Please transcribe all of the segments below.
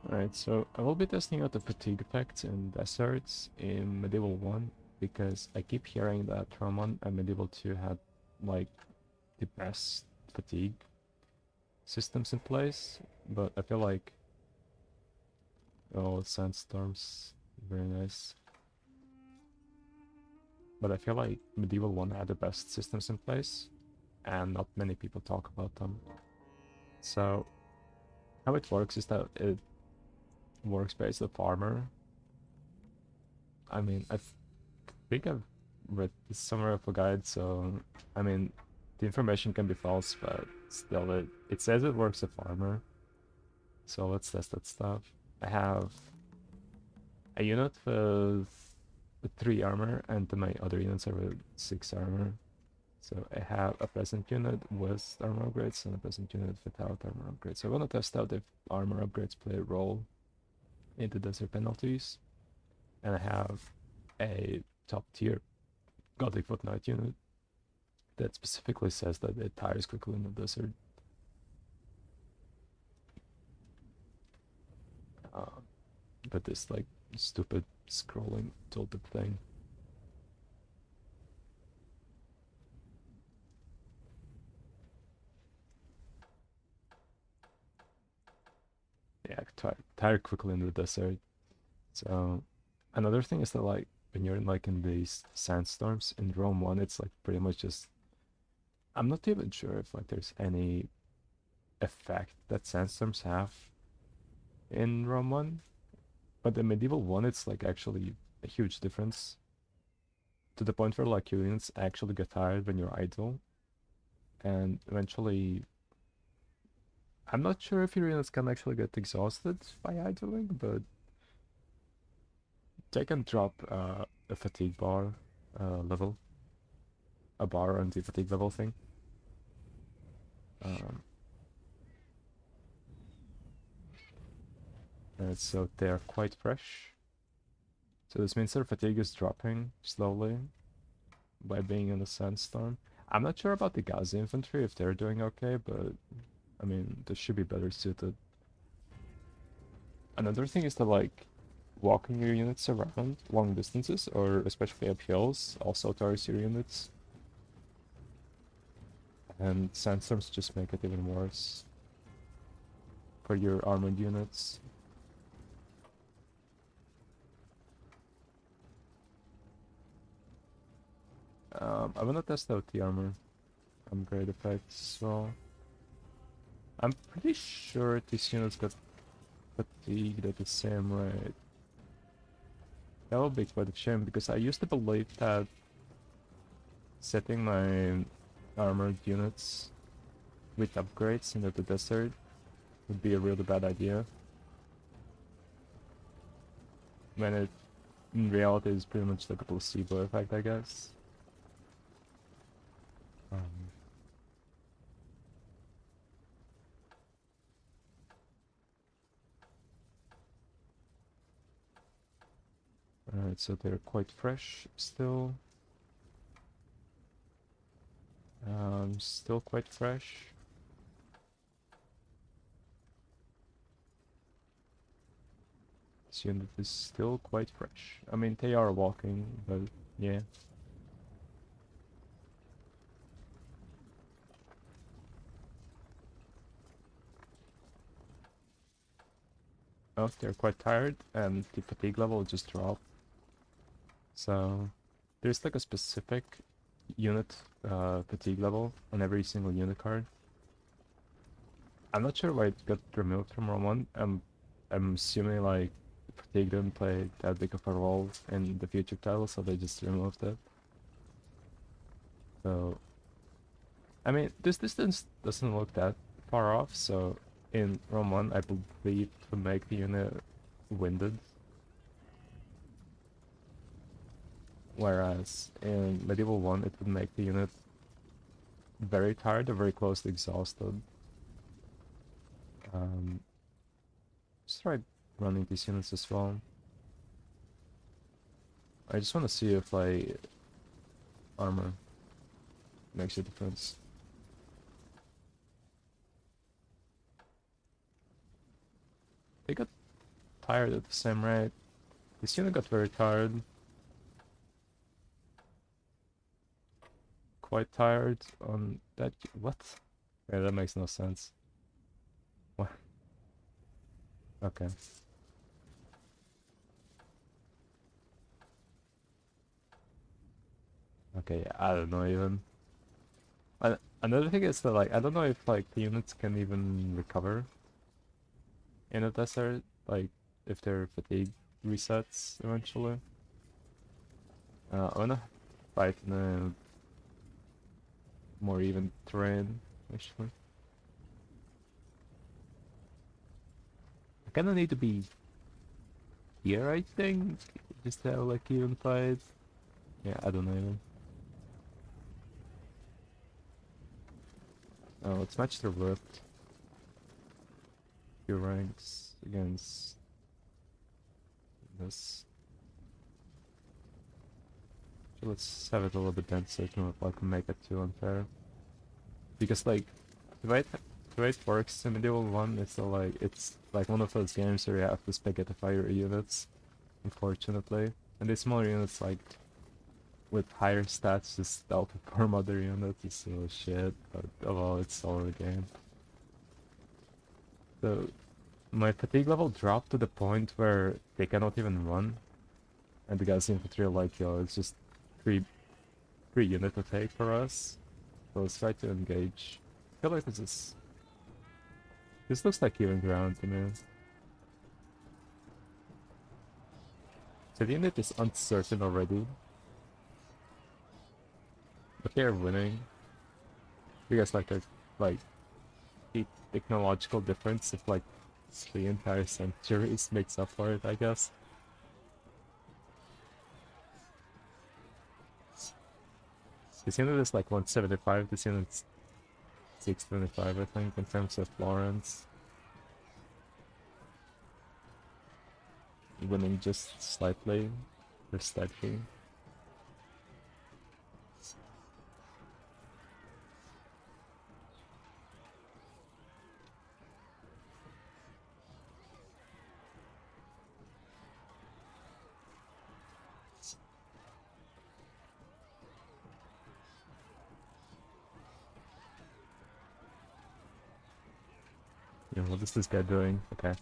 Alright, so I will be testing out the fatigue effects in deserts in Medieval 1 because I keep hearing that Rome 1 and Medieval 2 had like the best fatigue systems in place, but I feel like oh, sandstorms, very nice. But I feel like Medieval 1 had the best systems in place, and not many people talk about them. So, how it works is that it works based off armor. I mean, think I've read this somewhere of a guide, so I mean, the information can be false, but still, it says it works with armor. So let's test that stuff. I have a unit with 3 armor, and then my other units are with 6 armor. So I have a peasant unit with armor upgrades and a peasant unit without armor upgrades. So I want to test out if armor upgrades play a role in the desert penalties. And I have a top tier Gothic Foot Knight unit that specifically says that it tires quickly in the desert. Uh, but this like stupid scrolling tilted thing. Yeah, tire quickly in the desert. So another thing is that like when you're in these sandstorms in Rome 1, it's like pretty much just I'm not even sure if like there's any effect that sandstorms have in Rome 1, but in Medieval 1 it's like actually a huge difference to the point where like your units actually get tired when you're idle, and eventually I'm not sure if your units can actually get exhausted by idling, but they can drop a fatigue bar level, a bar on the fatigue level thing. Um, and so they're quite fresh. So this means their fatigue is dropping slowly by being in a sandstorm. I'm not sure about the Gazi infantry if they're doing okay, but I mean, they should be better suited. Another thing is that like walking your units around long distances or especially up hills also tires your units. And sandstorms just make it even worse for your armored units. I wanna test out the armor upgrade effects as well. I'm pretty sure these units got fatigued at the same rate. That would be quite a shame because I used to believe that setting my armored units with upgrades into the desert would be a really bad idea. When it in reality is pretty much like a placebo effect, I guess. Um, Alright, so they're quite fresh still. Still quite fresh. This unit is still quite fresh. I mean, they are walking, but yeah. Oh, they're quite tired, and the fatigue level just dropped. So there's like a specific unit fatigue level on every single unit card. I'm not sure why it got removed from Rome 1. I'm assuming like fatigue didn't play that big of a role in the future title, so they just removed it. So I mean, this distance doesn't look that far off, so in Rome 1 I believe to make the unit winded. Whereas in Medieval 1 it would make the unit very tired or very close to exhausted. Just try running these units as well. I just want to see if like armor makes a difference. They got tired at the same rate. This unit got very tired. Quite tired on that. What? Yeah, that makes no sense. What? Okay. Okay, yeah, I don't know even. Another thing is that like I don't know if like the units can even recover in a desert, like if their fatigue resets eventually. I wanna fight in a more even terrain, actually. I kinda need to be here, I think, just to have like even fight. Yeah, I don't know even. Oh, let's match their worth. Few ranks against this. So let's have it a little bit denser to not like make it too unfair. Because like the way it works in Medieval 1 is that, like it's like one of those games where you have to spaghettify your units, unfortunately. And these smaller units like with higher stats just outperform other units is so shit, but oh well, it's all the game. So my fatigue level dropped to the point where they cannot even run. And the guys infantry are like, yo, it's just three unit attack for us. So let's try to engage. I feel like this looks like even ground to me. So the unit is uncertain already. But they're winning. Because like the technological difference of like 3 entire centuries makes up for it, I guess. This unit is like 175, this unit's 625 I think in terms of Florence. Winning just slightly, or slightly. Yeah, what is this guy doing? Okay.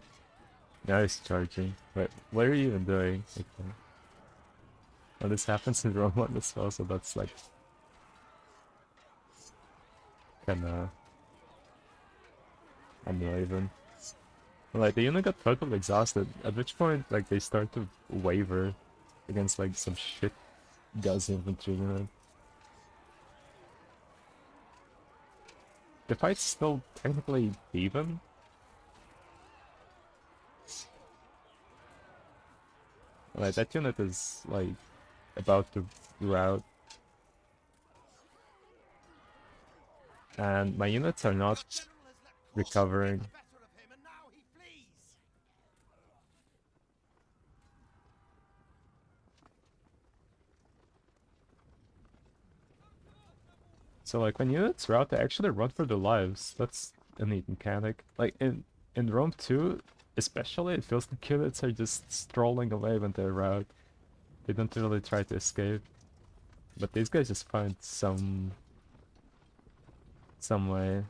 Now he's charging. Wait, what are you even doing? Okay. Well, this happens in Rome 1 as well, so that's like kinda uneven. Like the unit got totally exhausted, at which point like they start to waver against like some shit Gus infantry unit. The fight's still technically even. Like that unit is like about to rout. And my units are not recovering. So like when units rout, they actually run for their lives. That's a neat mechanic. Like in Rome 2, especially, it feels like units are just strolling away when they rout. They don't really try to escape. But these guys just find some way.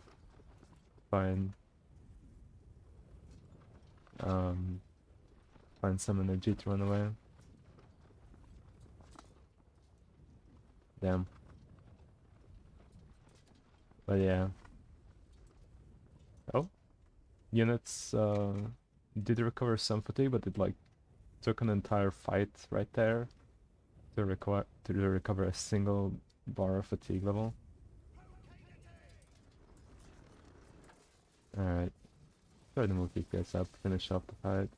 Find find some energy to run away. Damn. But yeah. Oh. Units did recover some fatigue, but it like took an entire fight right there to recover a single bar of fatigue level. Alright. Try to move these guys up, finish off the fight.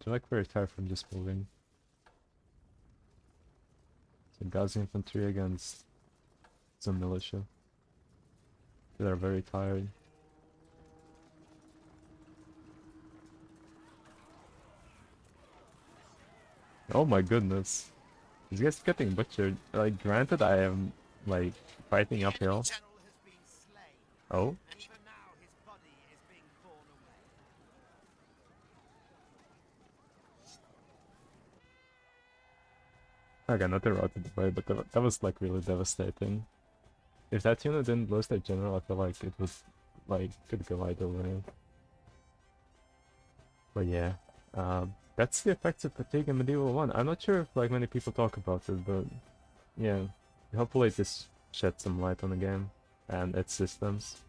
They're like very tired from just moving. So Gazi infantry against some militia. They're very tired. Oh my goodness. These guys getting butchered. Like, granted I am, like, fighting uphill. Oh? Okay, not the route to the way, but that was like really devastating. If that unit didn't lose their general, I feel like it was like could go either way. But yeah, that's the effects of fatigue in Medieval 1. I'm not sure if like many people talk about it, but yeah, hopefully this sheds some light on the game and its systems.